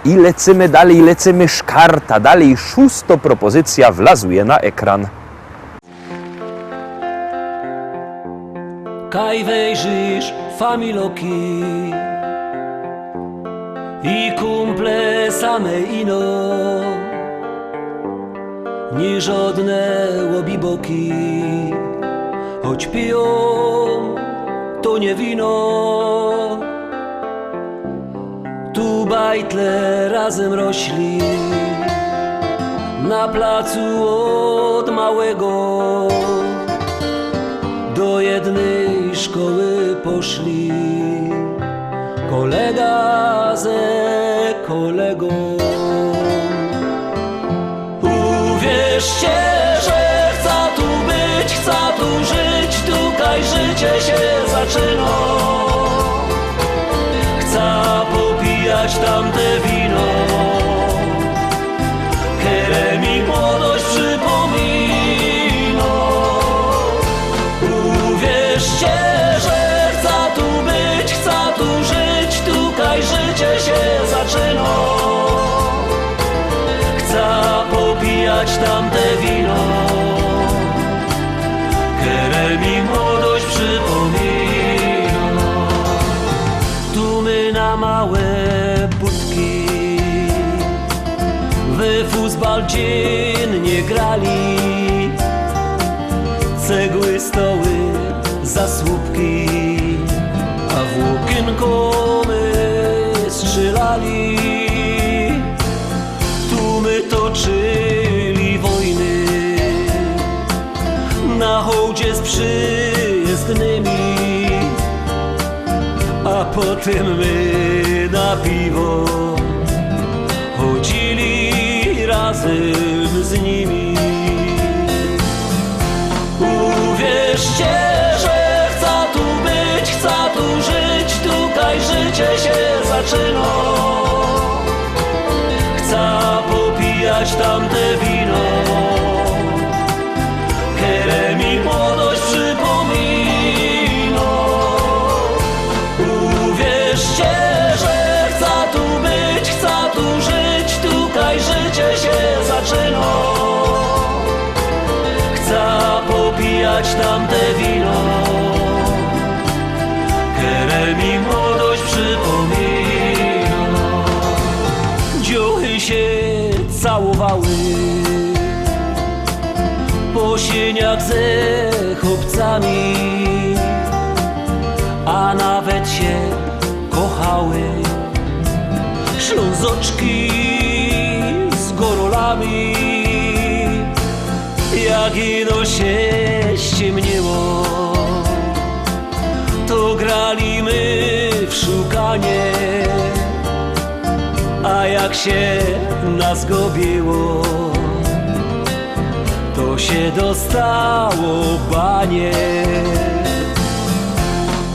I lecimy szkarta dalej. 6. propozycja wlazuje na ekran. Kaj wejrzysz familoki i kumple same ino, ni żadne łobiboki, choć piją to nie wino. Tu bajtle razem rośli na placu od małego. Do jednej szkoły poszli kolega ze kolegą. Uwierzcie, że chcę tu być, chcę tu żyć, tutaj życie się zaczyna. Chcę popijać tamte wino, które mi młodość przypomina. Uwierzcie, że chcę tu być, chcę tu żyć, tutaj życie się zaczyna. Chcę popijać tamte wino, które mi młodość przypomina. Tu my na małe budki we fuzbal dziennie grali. Cegły, stoły, zasłupki, a w łokienko my strzelali. Tu my toczyli wojny na hołdzie z przyjezdnymi, a potem my na piwo chodzili razem z nimi. Uwierzcie, że chcę tu być, chcę tu żyć, tutaj życie się zaczyna. Chcę popijać tamte wino, które mi młodość przypomina. Uwierzcie, że chcę tu być, chcę tu żyć, tutaj życie się zaczyna. Chcę popijać tamte wino, które mi młodość przypomina. Dziuchy się całowały po sieniach ze chłopcami, a nawet się kochały ślązoczki z gorolami. Jak ino się ściemniło, to grali my w szukanie, a jak się nas gobiło, to się dostało banie.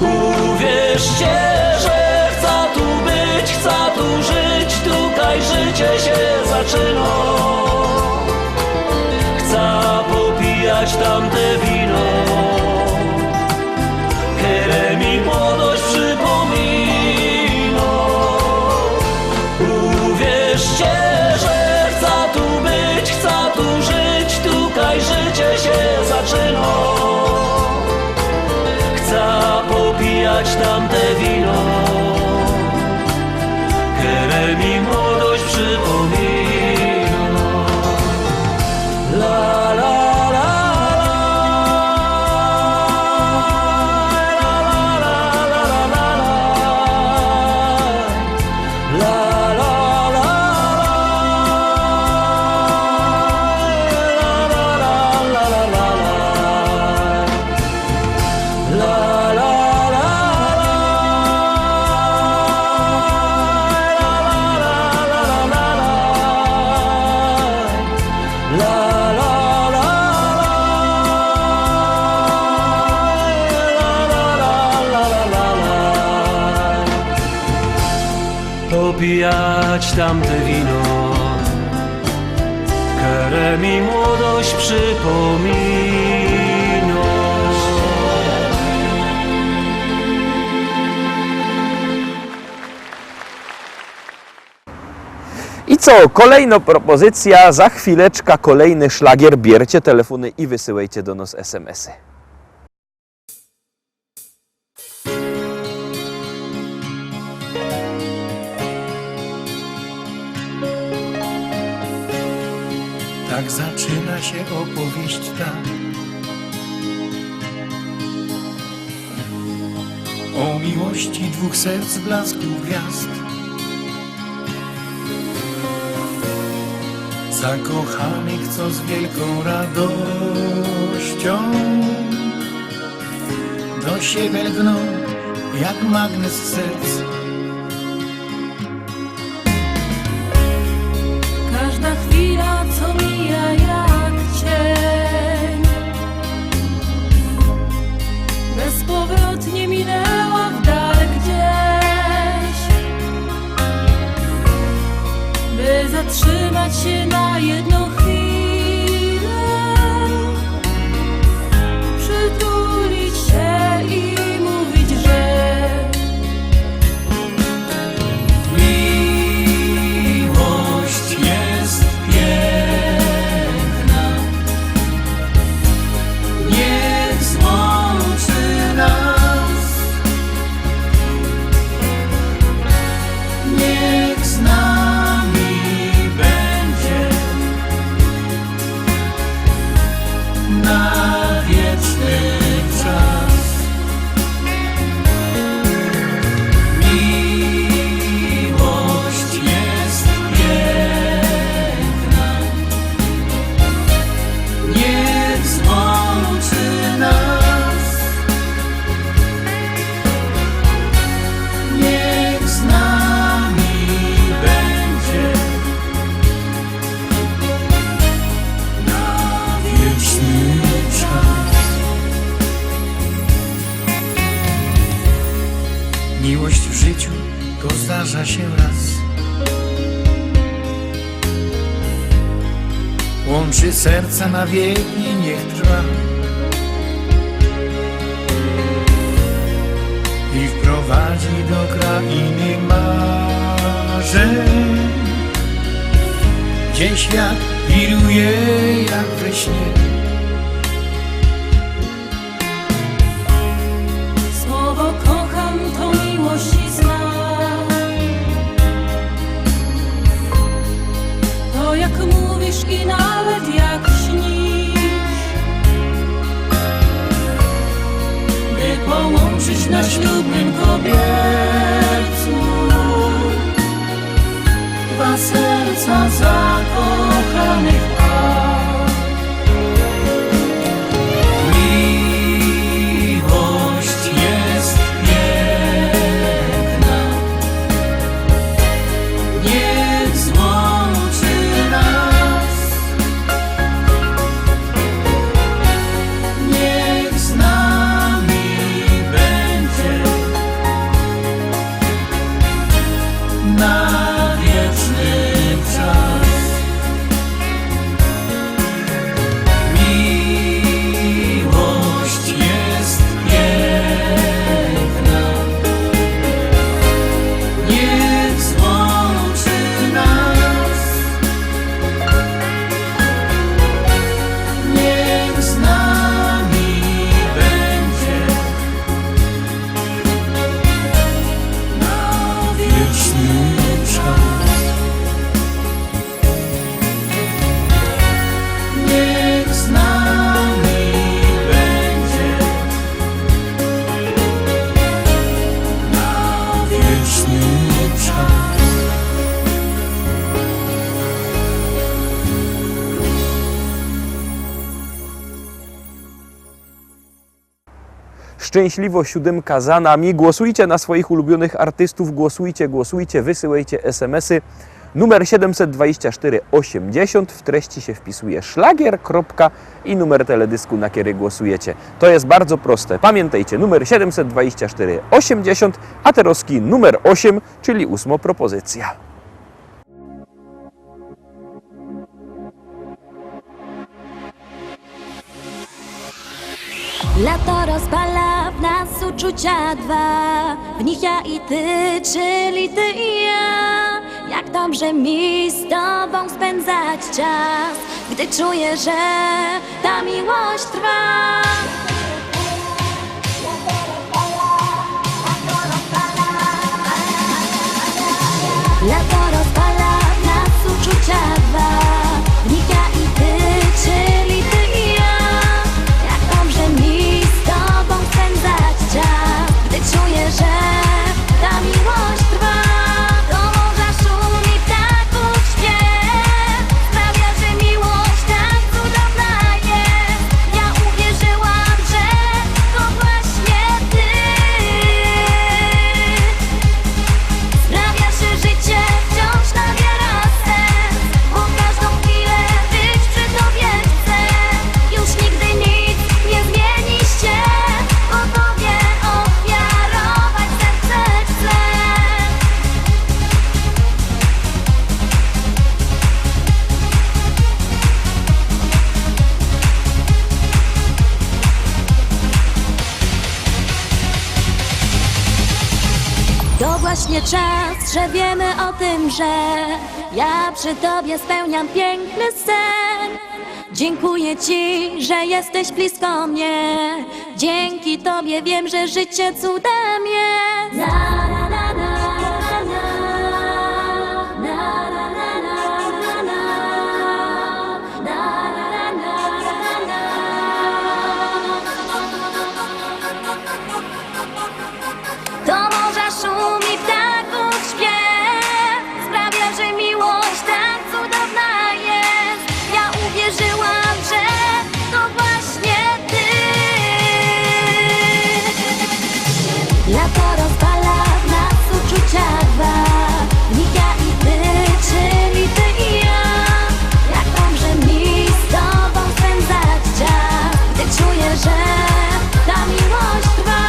Uwierzcie, że chcę tu być, chcę tu żyć, tutaj życie się zaczyna. Chcę popijać tamte wino, które mi młodość przypomina. Uwierzcie, że chcę tu być, chcę tu żyć, tutaj życie się zaczyna. Chcę popijać tamte wino, które mi młodość przypomina. La la la popijać tamte wino, które mi młodość przypomina. I co? Kolejna propozycja, za chwileczkę kolejny szlagier. Bierzcie telefony i wysyłajcie do nas SMS-y. Tak zaczyna się opowieść ta o miłości dwóch serc blasku gwiazd. Zakochanych, co z wielką radością do siebie lgną jak magnes serc. Każda chwila, co mija jak cień, bezpowrotnie minęła w dal gdzieś, by zatrzymać się na jedną chwilę, przytulić się i mówić, że Miłość jest piękna, niech złączy nas, niech z nami będzie na wieczny czas. Miłość jest piękna, niech złączy nas, niech z nami będzie na wieczny czas. Miłość w życiu to zdarza się raz. Łączy serca na wieki, niech trwa i wprowadzi do krainy marzeń, gdzie świat wiruje jak we śnie. słowo kocham to miłości znak. To jak mówisz i nawet jak śnisz, by połączyć na ślubnym kobiercu dwa serca zakochanych par. Miłość jest piękna, niech złączy nas, niech z nami będzie na wieczny czas. Miłość jest piękna, niech złączy nas, niech z nami będzie na wieczny czas. Niech z nami będzie na wieczny czas. Szczęśliwo siódemka za nami. Głosujcie na swoich ulubionych artystów, głosujcie, wysyłajcie SMS-y. Numer 724 80, w treści się wpisuje szlagier, kropka i numer teledysku, na który głosujecie. To jest bardzo proste. Pamiętajcie, numer 724 80, a teroski numer 8, czyli 8 propozycja. Lato rozpala w nas uczucia dwa, w nich ja i ty, czyli ty i ja. Jak dobrze dobrze mi z tobą spędzać czas, gdy czuję, że ta miłość trwa. Lato rozpala w nas uczucia dwa, w nich ja i ty, czyli ty i ja. Jak dobrze mi z tobą spędzać czas, gdy czuję, że ta miłość trwa. Do morza szumi ptaków śpiew, sprawia, że miłość tak cudowna jest. Ja uwierzyłam, że to właśnie ty. Sprawia, że życie wciąż nabiera sens, bo każdą chwilę być przy tobie chcę. Już nigdy nic nie zmieni się, bo tobie ofiarować serce chcę. To właśnie czas, że wiemy o tym, że ja przy tobie spełniam piękny sen. Dziękuję ci, że jesteś blisko mnie. Dzięki tobie wiem, że życie cudem jest. Na, na, na, na, na, na, na, na, na, na, na, na, na, na. Do morza szumi ptaków śpiew, sprawia, że miłość tak cudowna jest. Ja uwierzyłam, że to właśnie ty. Lato rozpala w nas uczucia dwa, w nich ja i ty, czyli ty i ja. Jak dobrze mi z tobą spędzać czas, gdy czuję, że ta miłość trwa.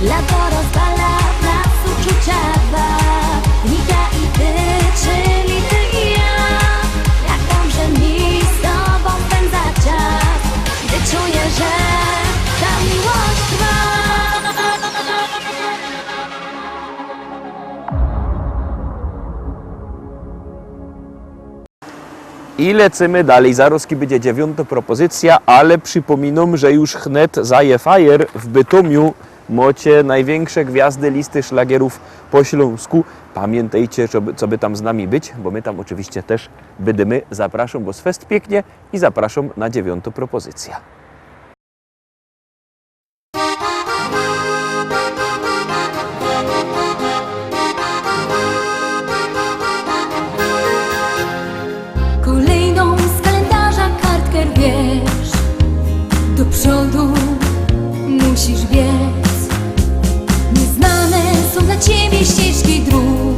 Lato rozpala w nas uczucia dwa, w nich ja i ty, czyli ty i ja. Jak dobrze mi z tobą spędzać czas, gdy czuję, że ta miłość trwa. I lecimy dalej. Zaraz będzie 9. propozycja, ale przypominam, że już chnet zaje fajer w Bytomiu. Mocie największe gwiazdy listy szlagierów po Śląsku. Pamiętajcie, co by tam z nami być, bo my tam oczywiście też będziemy. Zapraszam, bo fest pięknie i zapraszam na 9. propozycja. Kolejną z kalendarza kartkę rwiesz, do przodu musisz biec. Nieznane są dla ciebie ścieżki dróg,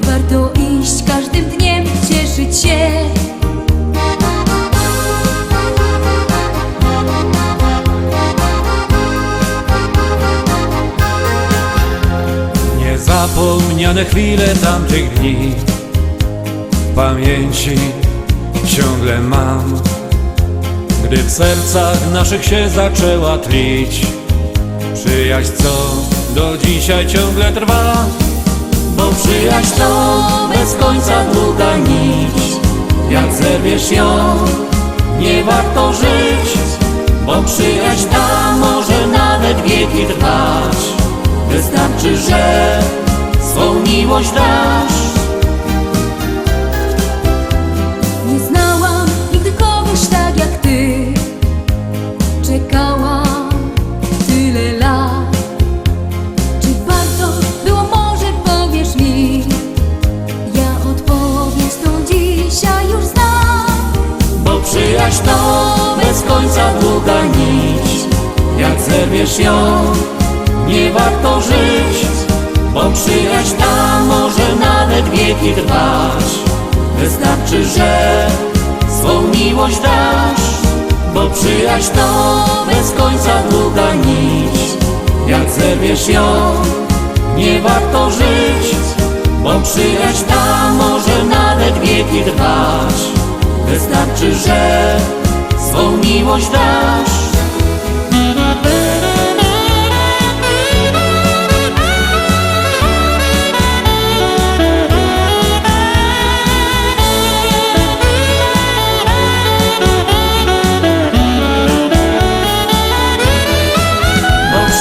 warto iść każdym dniem, cieszyć się. Niezapomniane chwile tamtych dni w pamięci ciągle mam, gdy w sercach naszych się zaczęła tlić przyjaźń, co do dzisiaj ciągle trwa. Bo przyjaźń to bez końca długa nić, jak zerwiesz ją, nie warto żyć. Bo przyjaźń ta może nawet wieki trwać, wystarczy, że swą miłość dasz. Nie znałam nigdy kogoś tak jak ty, czekałam tyle lat. Czy warto było, może powiesz mi? Ja odpowiedź tą dzisiaj już znam. Bo przyjaźń to bez końca długa nić, jak zerwiesz ją, nie warto żyć. Bo przyjaźń ta może nawet wieki trwać, miłość dasz, bo przyjaźń to bez końca długa nić. Jak zerwiesz ją, nie warto żyć, bo przyjaźń ta może nawet wieki trwać. Wystarczy, że swą miłość dasz.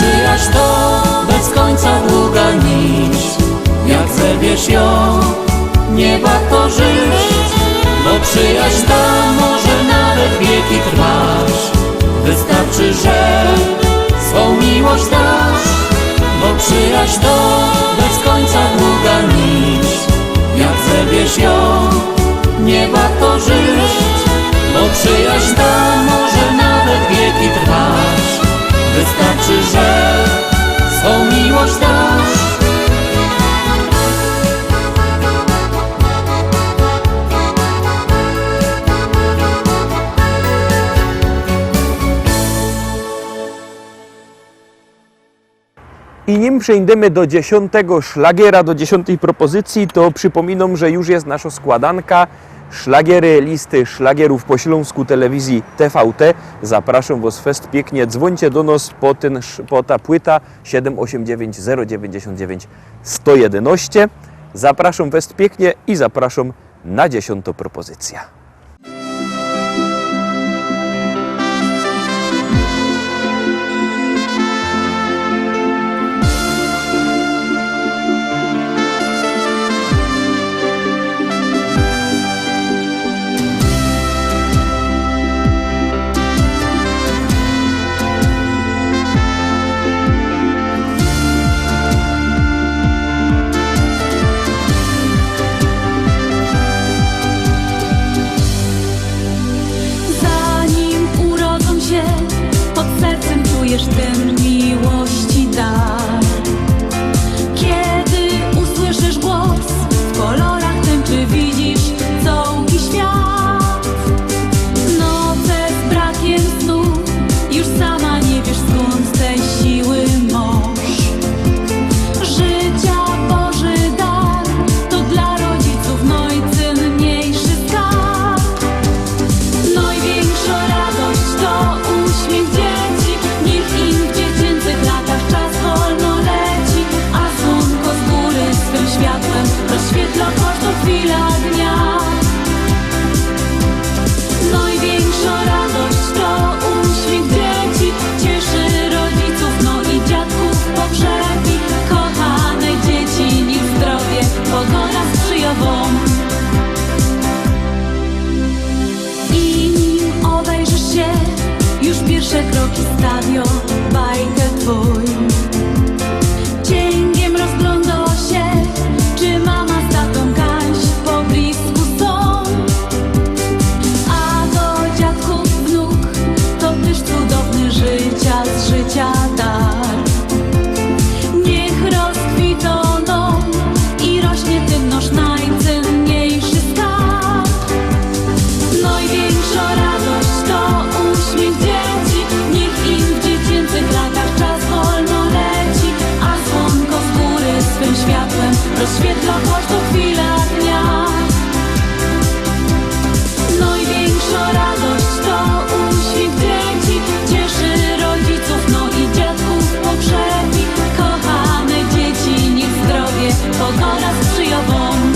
Przyjaźń to bez końca długa nić. Jak zerwiesz ją, nie warto żyć, bo przyjaźń ta może nawet wieki trwać. Wystarczy, że swą miłość dasz, bo przyjaźń to bez końca długa nić. Jak zerwiesz ją, nie warto żyć, bo przyjaźń ta może nawet wieki trwać. Wystarczy, że swą miłość dasz. I nim przejdziemy do 10. szlagiera, do 10. propozycji, to przypominam, że już jest nasza składanka Szlagiery, listy szlagierów po śląsku telewizji TVT. Zapraszam Was fest pięknie. Dzwońcie do nas po ta płyta 789 099 111. Zapraszam fest pięknie i zapraszam na 10. propozycja. Czujesz ten miłości dar. Kiedy usłyszysz głos, w kolorach tęczy widzisz całki świat. Noce z brakiem snu, już sama nie wiesz skąd tej siły moż. Życia Boży dar, to dla rodziców najcenniejszy skarb. Największa radość to uśmiech dzieci. Niech im w dziecięcych latach czas wolno leci, a słonko z góry swym światłem rozświetla każdą chwilę dnia. Największa radość to uśmiech dzieci, cieszy rodziców, no i dziadków pogrzebi. Kochane dzieci, niech zdrowie pogoda sprzyja wam. I nim obejrzysz się, już pierwsze kroki stawią bajkę twój. Cięgiem rozgląda się, czy mama z tatą Kaś po blisku są. A do dziadków wnuk to też cudowny życia z życia dar. Niech rozkwitą dom i rośnie tym nasz najcenniejszy skarb. Największa radość to uśmiech dzieci. Niech im w dziecięcych latach czas wolno leci, a słonko z góry swym światłem rozświetla każdą chwilę dnia. Największa radość to uśmiech dzieci, cieszy rodziców, no i dziadków pogrzebi. Kochane dzieci, niech zdrowie pogoda sprzyja wam.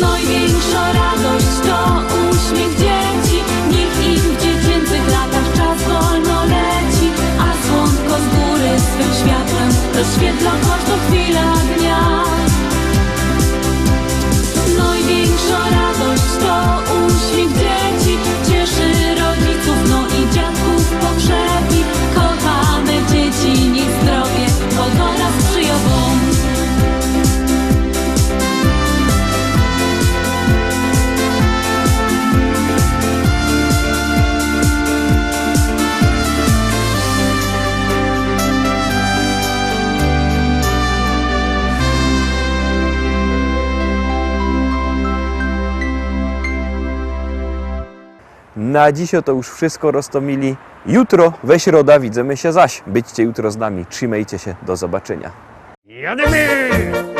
Największa radość to uśmiech dzieci. Niech im w dziecięcych latach czas wolno leci, a słonko z góry swym światłem rozświetla każdą chwilę dnia. Największa radość to Na dziś to już wszystko, Rostomili. Jutro, we środa, widzimy się zaś. Byćcie jutro z nami. Trzymajcie się, do zobaczenia. Jadymy!